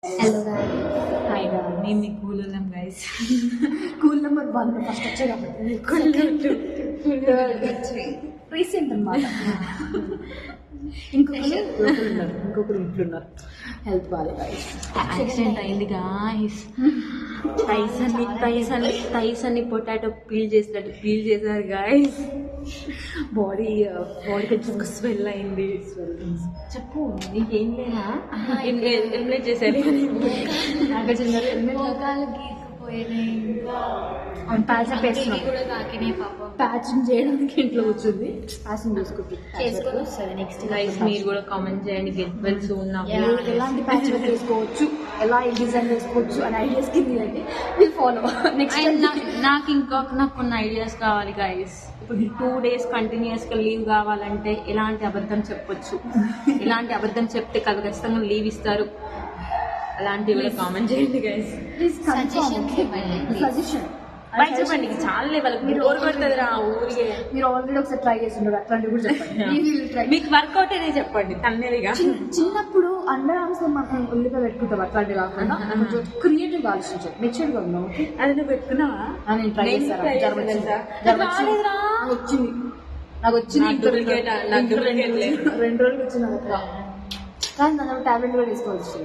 Hello guys, hi గా మేము మీ cool ఉన్నాం గైస్. కూల్ నెంబర్ 1 ఫస్ట్ వచ్చే కాబట్టి రీసెంట్ అన్నమాట. ఇంకొకరు ఇంట్లున్నారు, హెల్త్ బాగాలేదు గైస్. యాక్సిడెంట్ అయింది గాయస్. టైసన్ని పొటాటో పీల్ చేశారు గాయస్. బాడీ కొంచెం స్వెల్ అయింది. చెప్పు, నీకేం లేదా? ఎలిమినేట్ చేశారు. మోకాలు గీక్కుపోయినాయి, ప్యాచ్ చేయడానికి ఇంట్లో కూర్చుంది. ప్యాచింగ్ చేసుకొని వస్తుంది నెక్స్ట్. గైస్ మీరు కూడా కామెంట్ చేయండి. Get well soon. ఎలాంటి ప్యాచ్ వర్క్ వేసుకోవచ్చు, ఎలా డిజైన్ వేసుకోవచ్చు అని ఐడియాస్ కింద విల్ ఫాలో. నెక్స్ట్ నాకు కొన్ని ఐడియాస్ కావాలి గైస్. ఇప్పుడు 2 days కంటిన్యూస్ గా లీవ్ కావాలంటే ఎలాంటి అబద్ధం చెప్పొచ్చు, ఎలాంటి అబద్ధం చెప్తే ఖచ్చితంగా లీవ్ ఇస్తారు, అలాంటివి కూడా కామెంట్ చేయండి గైస్. సజెషన్ చెప్పండి. చాలా వాళ్ళకి మీరు కొడుతుంది రా ఊరికే. మీరు ఆల్రెడీ ఒకసారి ట్రై చేసిండ్రు, అట్లాంటివి కూడా చెప్పండి. మీకు వర్కౌట్ అనేది చెప్పండి, తన్నేదిగా. చిన్నప్పుడు అండర్ ఆర్మ్స్ లో మనం ఉల్లిపాయ పెట్టుకుంటాం, అట్లాంటివి కాకుండా కొంచెం క్రియేటివ్ ఆలోచించాం. మెచ్యూర్డ్ గా ఉన్నాం. ఓకే, అది నువ్వు పెట్టుకున్నావా? నేను ట్రై చేశాను. వచ్చింది, నాకు వచ్చింది. 2 రోజులకి వచ్చింది. కానీ దాని టాబ్లెట్ కూడా వేసుకోవచ్చు.